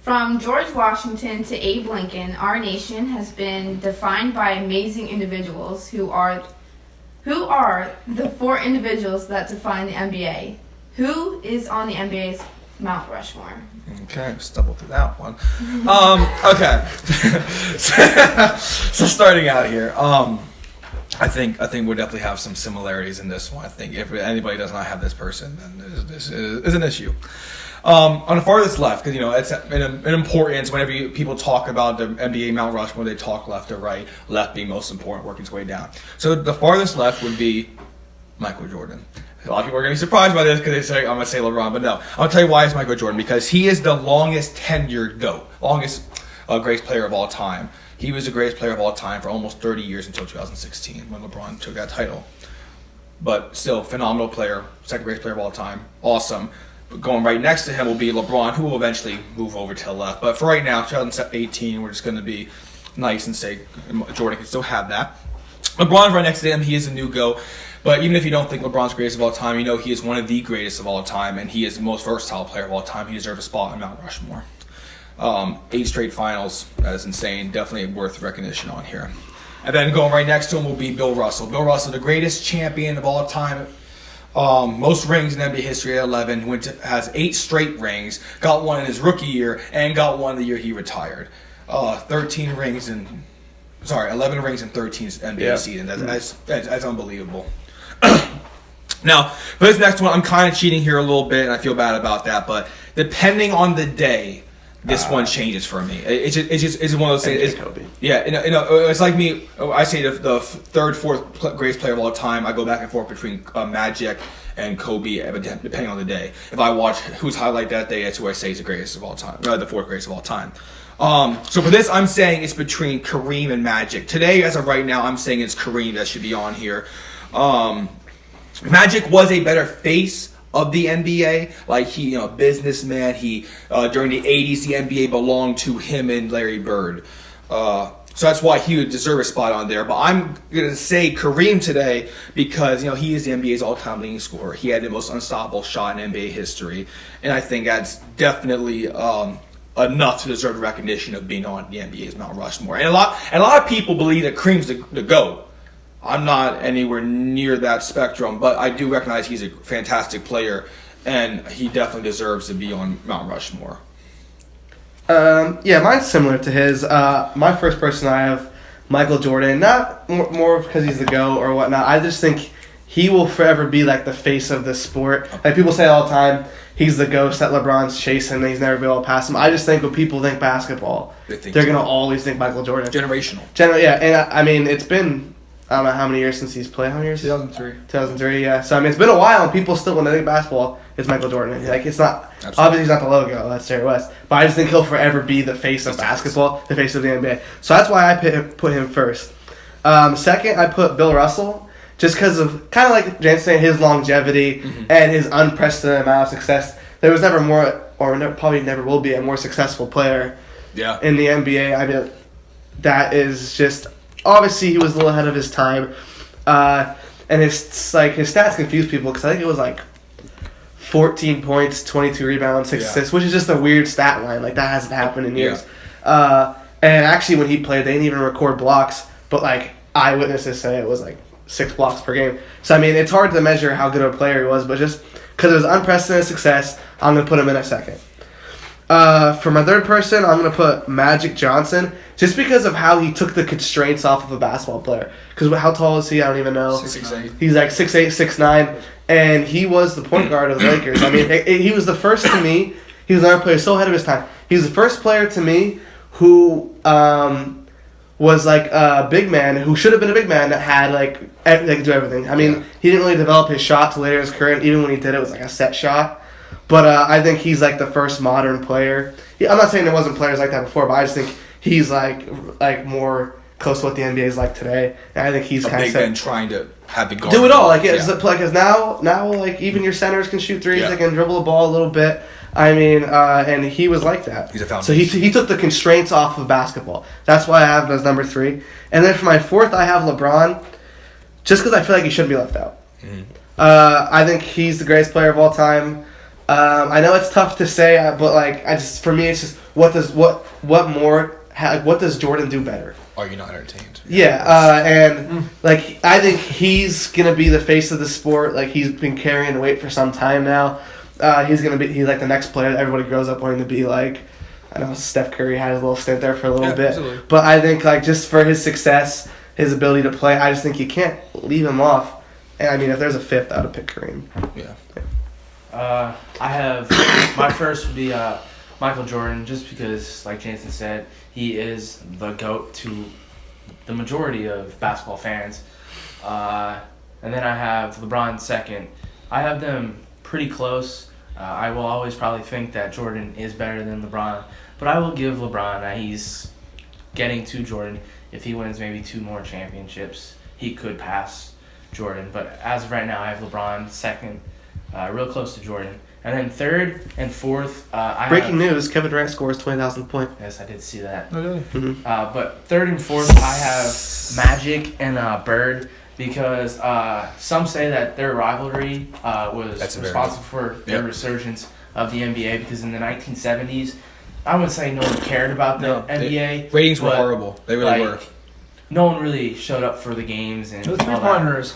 From George Washington to Abe Lincoln, our nation has been defined by amazing individuals who are the 4 individuals that define the NBA. Who is on the NBA's Mount Rushmore? Okay, stumbled through that one. Okay. So starting out here, I think we'll definitely have some similarities in this one. I think if anybody does not have this person, then this is an issue. On the farthest left, because it's an importance whenever people talk about the NBA Mount Rushmore, they talk left to right, left being most important, working its way down. So the farthest left would be Michael Jordan. A lot of people are going to be surprised by this because they say, I'm going to say LeBron, but no. I'm going to tell you why it's Michael Jordan, because he is the longest tenured GOAT, longest greatest player of all time. He was the greatest player of all time for almost 30 years until 2016 when LeBron took that title. But still, phenomenal player, second greatest player of all time, awesome. But going right next to him will be LeBron, who will eventually move over to the left. But for right now, 2018, we're just going to be nice and say Jordan can still have that. LeBron's right next to him. He is a new GOAT. But even if you don't think LeBron's greatest of all time, you know he is one of the greatest of all time, and he is the most versatile player of all time. He deserves a spot on Mount Rushmore. 8 straight finals, that is insane. Definitely worth recognition on here. And then going right next to him will be Bill Russell. Bill Russell, the greatest champion of all time. Most rings in NBA history at 11. Has 8 straight rings. Got one in his rookie year, and got one the year he retired. 11 rings in 13 NBA seasons. That's unbelievable. Now, for this next one, I'm kind of cheating here a little bit, and I feel bad about that. But depending on the day, this one changes for me. It's just one of those things. Kobe. Yeah, it's like me. I say the third, fourth greatest player of all time. I go back and forth between Magic and Kobe, depending on the day. If I watch who's highlight that day, that's who I say is the greatest of all time, the 4th greatest of all time. So for this, I'm saying it's between Kareem and Magic. Today, as of right now, I'm saying it's Kareem that should be on here. Magic was a better face of the NBA. Like he, businessman. He during the '80s, the NBA belonged to him and Larry Bird. So that's why he would deserve a spot on there. But I'm gonna say Kareem today because he is the NBA's all-time leading scorer. He had the most unstoppable shot in NBA history, and I think that's definitely enough to deserve recognition of being on the NBA's Mount Rushmore. And a lot of people believe that Kareem's the GOAT. I'm not anywhere near that spectrum, but I do recognize he's a fantastic player, and he definitely deserves to be on Mount Rushmore. Yeah, mine's similar to his. My first person, I have Michael Jordan. Not more because he's the GOAT or whatnot. I just think he will forever be like the face of the sport. Like people say all the time, he's the ghost that LeBron's chasing and he's never be able to pass him. I just think when people think basketball, they're going to always think Michael Jordan. Generational. Yeah, and I mean, it's been... I don't know how many years since he's played. How many years? 2003, yeah. So, I mean, it's been a while, and people still, when they think basketball, it's Michael Jordan. Like, it's not... Absolutely. Obviously, he's not the logo. That's Jerry West. But I just think he'll forever be the face of basketball, the face of the NBA. So that's why I put him first. Second, I put Bill Russell, just because of, kind of like James saying, his longevity and his unprecedented amount of success. There was never more, or probably never will be, a more successful player in the NBA. I mean, that is just... Obviously, he was a little ahead of his time, and his stats confuse people because I think it was like 14 points, 22 rebounds, 6 assists, which is just a weird stat line. Like that hasn't happened in years. And actually, when he played, they didn't even record blocks, but like eyewitnesses say it was like 6 blocks per game. So I mean, it's hard to measure how good of a player he was, but just because it was unprecedented success, I'm gonna put him in a second. For my third person, I'm going to put Magic Johnson, just because of how he took the constraints off of a basketball player. Because how tall is he? I don't even know. 6'8". He's like 6'8", 6'9", and he was the point guard of the Lakers. I mean, he was the first to me. He was another player so ahead of his time. He was the first player to me who was like a big man, who should have been a big man that had that could do everything. I mean, he didn't really develop his shot till later in his career, and even when he did, it was like a set shot. But I think he's like the first modern player. I'm not saying there wasn't players like that before, but I just think he's like more close to what the NBA is like today. And I think he's kind of big man trying to have the guard. Do it all, because now like even your centers can shoot threes, they can dribble the ball a little bit. I mean, and he was like that. He's a foundation. So he took the constraints off of basketball. That's why I have him as number 3. And then for my fourth, I have LeBron, just because I feel like he shouldn't be left out. I think he's the greatest player of all time. I know it's tough to say, but like for me, it's just what does Jordan do better? Are you not entertained? Yeah, and like I think he's gonna be the face of the sport. Like he's been carrying the weight for some time now. He's like the next player that everybody grows up wanting to be like. I know Steph Curry had a little stint there for a little bit, absolutely. But I think like just for his success, his ability to play, I just think you can't leave him off. And I mean, if there's a fifth, I would pick Kareem. Yeah. I have my first would be Michael Jordan, just because, like Jansen said, he is the GOAT to the majority of basketball fans. And then I have LeBron second. I have them pretty close. I will always probably think that Jordan is better than LeBron, but I will give LeBron that he's getting to Jordan. If he wins maybe 2 more championships, he could pass Jordan. But as of right now, I have LeBron second, real close to Jordan. And then third and fourth, Breaking news, Kevin Durant scores 20,000 points. Yes, I did see that. Oh, really? Mm-hmm. But third and fourth, I have Magic and Bird, because some say that their rivalry was responsible for their resurgence of the NBA, because in the 1970s, I wouldn't say no one cared about the NBA. Ratings were horrible. They really were. No one really showed up for the games and the three-pointers.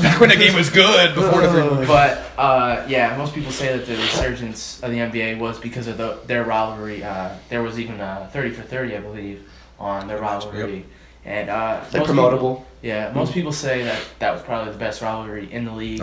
Back when the game was good, before the three-pointers. But, most people say that the resurgence of the NBA was because of their rivalry. There was even 30 for 30, I believe, on their rivalry. Yep. And they're promotable. Most people say that was probably the best rivalry in the league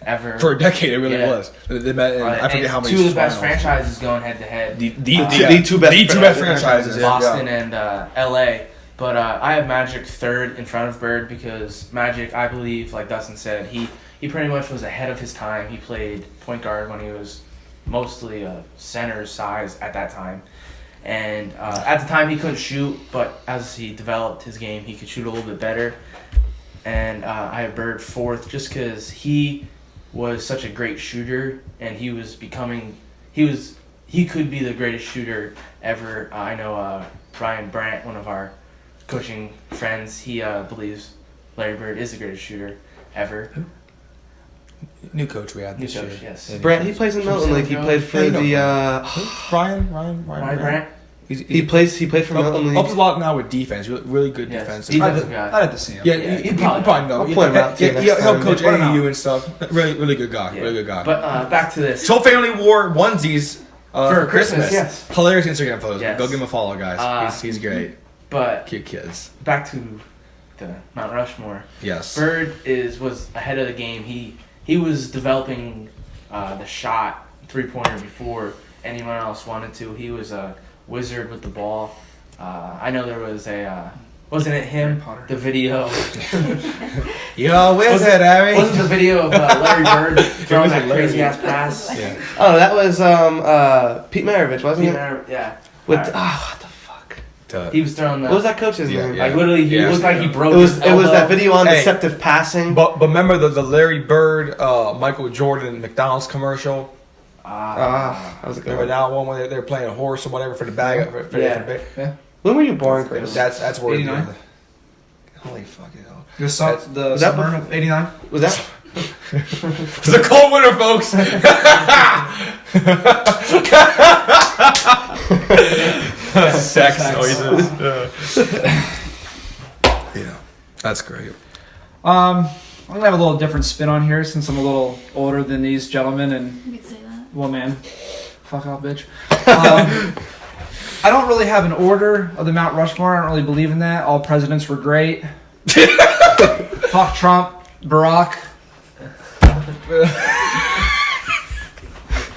ever. For a decade, it really was. They met, I forget how many. 2 of the best franchises going head to head. The two best franchises, Boston and LA. But I have Magic third in front of Bird, because Magic, I believe, like Dustin said, he pretty much was ahead of his time. He played point guard when he was mostly a center size at that time. And at the time he couldn't shoot, but as he developed his game, he could shoot a little bit better. And I have Bird fourth, just because he was such a great shooter, and he could be the greatest shooter ever. I know Brian Brandt, one of our coaching friends, he believes Larry Bird is the greatest shooter ever. Who? New coach we had this year. Yes. Brent, he plays in Milton League. He played for the Ryan Brandt. He played for Milton League. Helps a lot now with defense. Really good defense. I'd have to see him. Yeah, he probably know. I'll point him out. He'll coach AAU and stuff. Really good guy. Yeah. Really good guy. But back to this. Soul Family wore onesies for Christmas. Yes. Hilarious Instagram photos. Yes. Go give him a follow, guys. He's great. But cute kids. Back to the Mount Rushmore. Yes. Bird was ahead of the game. He was developing the shot 3-pointer before anyone else wanted to. He was a wizard with the ball. I know there was wasn't it him? The video. You're a wizard, Harry. Wasn't the video of Larry Bird throwing that crazy ass pass? Yeah. Oh, that was Pete Maravich, wasn't it? Yeah. What the fuck? He was throwing the. What was that coach's name? Like literally, he looked like he broke. It was that video on deceptive passing. But remember the Larry Bird, Michael Jordan McDonald's commercial. That was a good Remember one. that one where they're playing a horse or whatever for the bag? Yeah. When were you born, Chris? That's where 89. Holy fucking hell! The summer of '89. Was that? It's a cold winter, folks. Sex noises. Yeah, that's great. I'm gonna have a little different spin on here, since I'm a little older than these gentlemen, and You could say that. well, man, fuck off, bitch. I don't really have an order of the Mount Rushmore. I don't really believe in that. All presidents were great. Fuck Trump, Barack.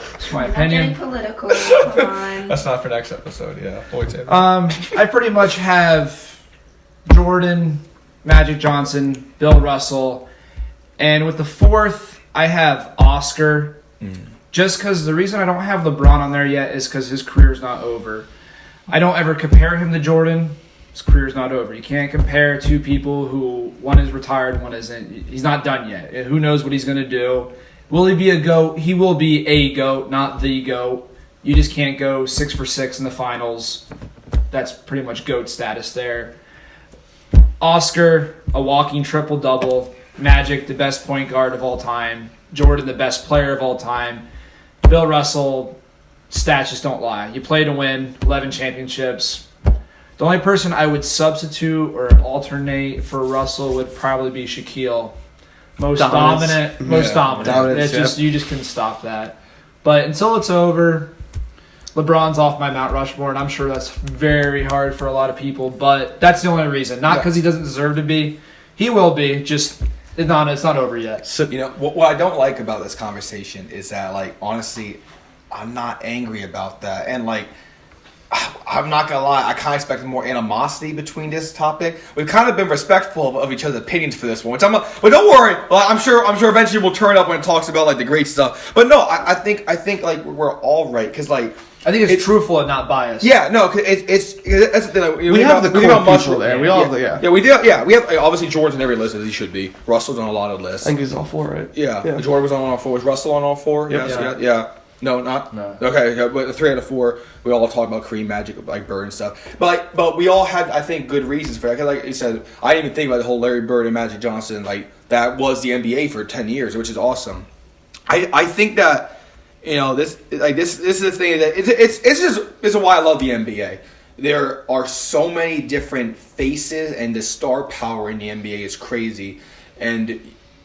That's my We're not opinion. getting political. Come on. That's not for next episode. Yeah, always say that. I pretty much have Jordan, Magic Johnson, Bill Russell, and with the fourth, I have Oscar. Just because the reason I don't have LeBron on there yet is because his career's not over. I don't ever compare him to Jordan. His career's not over. You can't compare two people who one is retired, one isn't. He's not done yet. Who knows what he's going to do? Will he be a GOAT? He will be a GOAT, not the GOAT. You just can't go 6 for 6 in the finals. That's pretty much GOAT status there. Oscar, a walking triple-double. Magic, the best point guard of all time. Jordan the best player of all time. Bill Russell, stats just don't lie. You play to win, 11 championships. The only person I would substitute or alternate for Russell would probably be Shaquille. Most dominant. Dominance, It's just you just couldn't stop that. But until it's over, LeBron's off my Mount Rushmore, and I'm sure that's very hard for a lot of people. But that's the only reason. Not because he doesn't deserve to be. He will be. Just it's not over yet. So what I don't like about this conversation is that, like, honestly, I'm not angry about that, and like, I'm not gonna lie, I kind of expected more animosity between this topic. We've kind of been respectful of each other's opinions for this one, but don't worry. Well, I'm sure eventually we'll turn up when it talks about like the great stuff. But no, I think like we're all right because like. I think it's truthful and not biased. Yeah, no, cause it's that's the thing. Like, we have the cool people there. We all have we do. Yeah, we have obviously Jordan's on every list as he should be. Russell's on a lot of lists. I think he's all 4, right? Yeah. Jordan was on all 4. Was Russell on all 4? Yep. Yeah. No, not. No. Okay, yeah, but 3 out of 4, we all talk about Kareem, Magic, like Bird and stuff. But we all had, I think, good reasons for it. Like you said, I didn't even think about the whole Larry Bird and Magic Johnson. Like that was the NBA for 10 years, which is awesome. I think that. This is the thing that it's why I love the NBA. There are so many different faces, and the star power in the NBA is crazy. And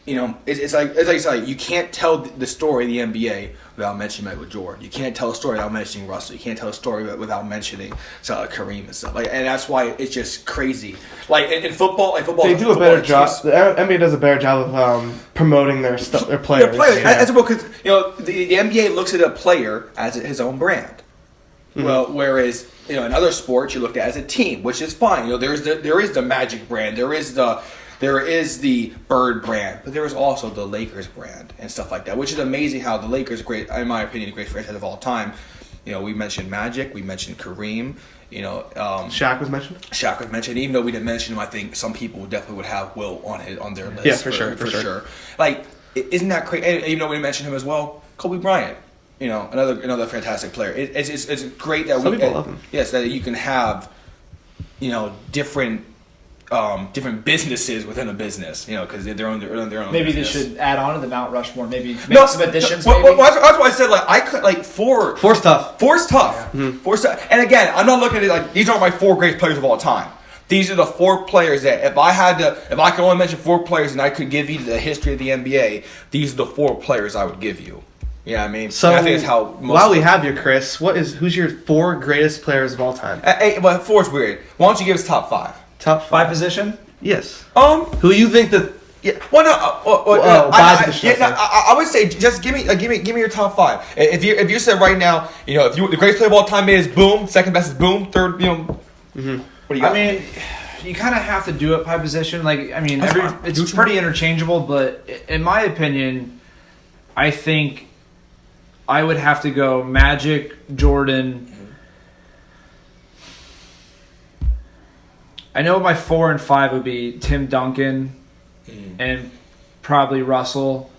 it's like you can't tell the story of the NBA without mentioning Michael Jordan. You can't tell a story without mentioning Russell. You can't tell a story without mentioning Kareem and stuff. And that's why it's just crazy. Like in football, they do a better job. The NBA does a better job of promoting their players. Their players. That's because the NBA looks at a player as his own brand. Mm-hmm. Well, whereas in other sports you look at it as a team, which is fine. There is the Magic brand. There is the Bird brand, but there is also the Lakers brand and stuff like that, which is amazing how the Lakers are great, in my opinion, the greatest franchise of all time. We mentioned Magic, we mentioned Kareem, Shaq was mentioned. Even though we didn't mention him, I think some people definitely would have Will on their list. Yeah, for sure. Like, isn't that crazy? And even though we mentioned him as well, Kobe Bryant, another fantastic player. It's great that some people love him. Yes, that you can have, different businesses within a business, because they're on their own. Maybe business. they should add on to the Mount Rushmore. Maybe make some additions. Well, that's why I said I could four's tough. Four's tough. Yeah. Mm-hmm. Four's tough. And again, I'm not looking at it these aren't my 4 greatest players of all time. These are the 4 players that if I could only mention 4 players and I could give you the history of the NBA, these are the 4 players I would give you. You know what I mean? So and I think it's how. While we have you, Chris, who's your 4 greatest players of all time? Well, 4's weird. Why don't you give us top 5? Top 5 position? Yes. Who you think that? Yeah. Well, no. Position. I would say just give me your top 5. If you said right now, if the greatest player of all time is boom, second best is boom, third, Mm-hmm. What do you got? I mean, you kind of have to do it by position. It's pretty interchangeable, but in my opinion, I think I would have to go Magic, Jordan. I know my 4 and 5 would be Tim Duncan and probably Russell.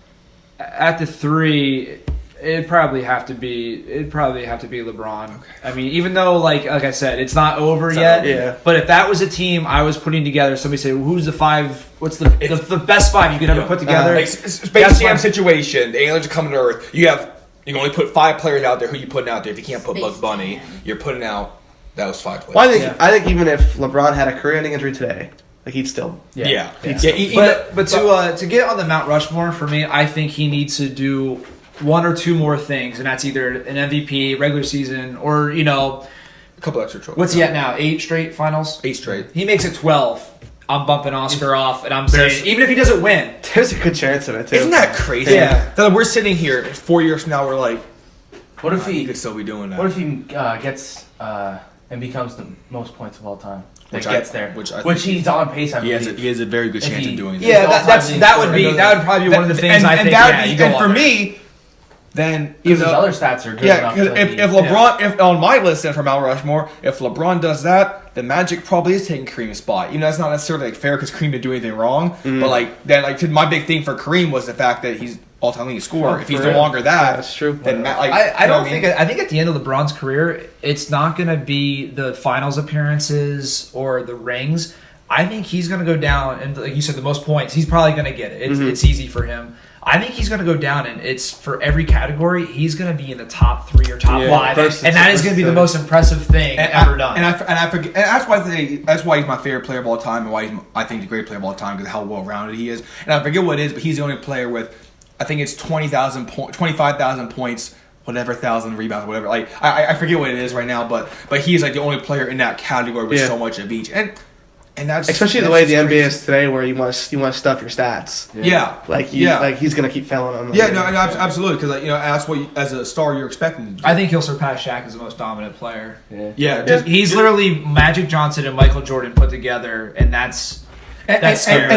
At the 3, it'd probably have to be LeBron. Okay. I mean, even though like I said, it's not over yet. Yeah. But if that was a team I was putting together, somebody say, well, "Who's the 5? What's the best 5 you could ever put together?" Space Jam situation. The aliens are coming to Earth. You can only put 5 players out there. Who you putting out there? If you can't put Bugs Bunny, you're putting out. That was 5 players. Well, I think even if LeBron had a career-ending injury today, he'd still. Yeah. But to get on the Mount Rushmore for me, I think he needs to do 1 or 2 more things, and that's either an MVP, regular season, or a couple extra trophies. What's he at now? 8 straight finals. 8 straight. He makes it 12. I'm bumping Oscar off, and I'm saying even if he doesn't win, there's a good chance of it too. Isn't that crazy? Yeah. That we're sitting here 4 years from now, we're like, what if he could still be doing that? What if he gets and becomes the most points of all time? Which he's on pace. I believe he has a very good chance of doing that. Yeah, that would probably be one of the things I think. And for me, then because his other stats are good. Yeah, if LeBron, if on my list then for Mount Rushmore, if LeBron does that, then Magic probably is taking Kareem's spot. That's not necessarily fair because Kareem didn't do anything wrong. But my big thing for Kareem was the fact that he's all-time leading scorer. If he's no longer that's true. Then I think at the end of LeBron's career, it's not going to be the finals appearances or the rings. I think he's going to go down, and like you said, the most points. He's probably going to get it. It's easy for him. I think he's going to go down, and it's for every category. He's going to be in the top 3 or top 5, and that is going to be the most impressive thing ever done. And I forget, and that's why he's my favorite player of all time, and why I think he's a great player of all time because of how well rounded he is. And I forget what it is, but he's the only player with, I think it's 25,000 points. Whatever 1,000 rebounds, whatever. Like I forget what it is right now, but he's like the only player in that category with so much of each, and that's especially the way the NBA is today, where you want to stuff your stats. Like he's gonna keep failing on them. Yeah, no, absolutely, because that's what as a star you're expecting. I think he'll surpass Shaq as the most dominant player. He's literally Magic Johnson and Michael Jordan put together, and that's. And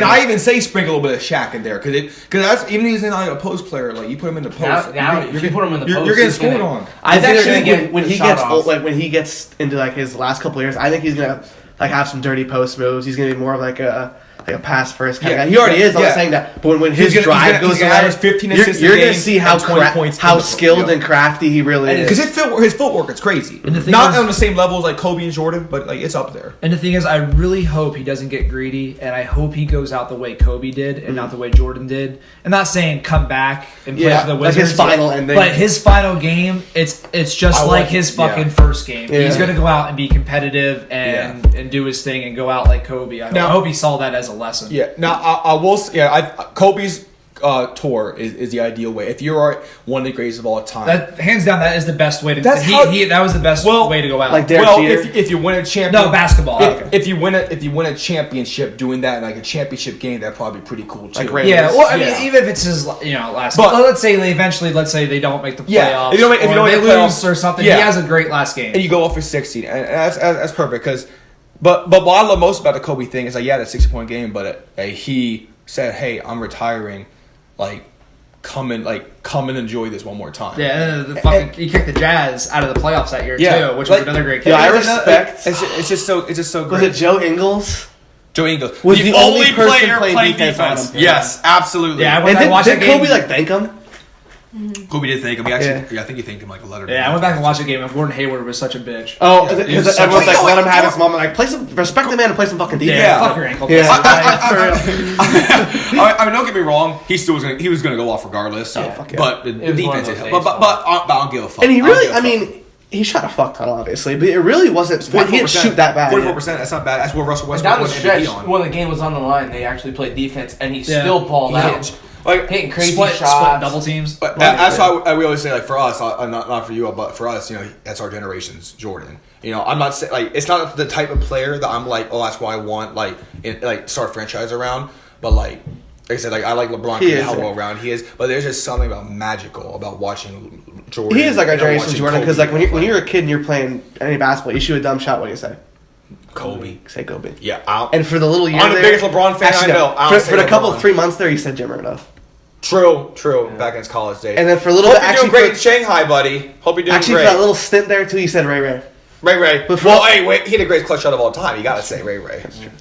I even say sprinkle a little bit of Shaq in there because that's even if he's not a post player, like you put him in the post. Now if you put him in the post, you're getting scored on. I think when he gets old, like when he gets into like his last couple of years, I think he's gonna like have some dirty post moves. He's gonna be more of like a pass first kind of guy. He already is. I'm not saying that, but when his drive goes away, 15 assists you're gonna see how skilled and crafty he really is. Because his footwork is crazy. Not on the same level as like Kobe and Jordan, but like it's up there. And the thing is, I really hope he doesn't get greedy, and I hope he goes out the way Kobe did and not the way Jordan did. I'm not saying come back and play for the Wizards, like his final ending. But his final game, it's just like his fucking first game. He's gonna go out and be competitive and do his thing and go out like Kobe. I hope he saw that as a lesson. Yeah. Now I will. Kobe's tour is the ideal way. If you are one of the greatest of all time, that hands down, that is the best way to. That was the best way to go out. Like if you win a champion, basketball. If you win a championship doing that, like a championship game, that'd probably be pretty cool too. Like I mean, even if it's his last. But let's say they don't make the playoffs. If they lose or something, he has a great last game, and you go off for 60, and that's perfect because. But what I love most about the Kobe thing is like that 60-point game, but he said, "Hey, I'm retiring. Like, come and enjoy this one more time." Yeah, and he kicked the Jazz out of the playoffs that year too, which was another great game. Yeah, I respect. It's just so great. Was it Joe Ingles? Joe Ingles was the only player playing defense. Yes, absolutely. Yeah, did Kobe thank him? Kobe did thank him. I think he thanked him like a letter. Yeah, I went back and watched the game, and Gordon Hayward was such a bitch. Oh, because everyone's like, let him have his moment. Like, respect the man and play some fucking defense. Yeah, fuck your ankle. Yeah. I mean, don't get me wrong. He was gonna go off regardless. But the defense is. But I don't give a fuck. And he really, he shot a fuck ton, obviously, but it really wasn't. He didn't shoot that bad. 44%. That's not bad. That's what Russell Westbrook down the won stretch MVP on. when the game was on the line. They actually played defense, and he still balled out. Like hitting crazy split shots, double teams. But that's why we always say, like, for us, not for you, but for us, that's our generation's Jordan. I'm not saying like it's not the type of player that I'm like, oh, that's what I want, start a franchise around. But like I said, like I like LeBron because how well rounded he is. But there's just something magical about watching Jordan. He is like our generation's Jordan because like when you're a kid and you're playing any basketball, you shoot a dumb shot. What do you say? Kobe. Say Kobe. Yeah. And for the little year I'm the biggest LeBron fan I know. For the couple 3 months there, you said Jim Erno. True. Yeah. Back in his college days. And then for a little bit, you're doing great in Shanghai, buddy. Hope you're doing great. Actually, for that little stint there too, you said Ray Ray. But he had the greatest clutch shot of all time. You gotta say Ray Ray. That's true.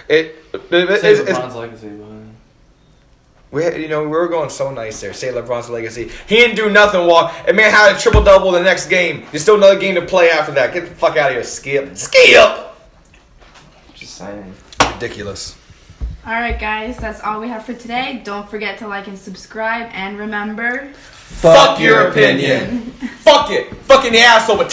Say LeBron's legacy, but we were going so nice there. Say LeBron's legacy. He didn't do nothing. And man had a triple double the next game. There's still another game to play after that. Get the fuck out of here, Skip. Just saying. Ridiculous. Alright guys, that's all we have for today. Don't forget to like and subscribe, and remember, fuck your opinion. Fuck it. Fucking the asshole with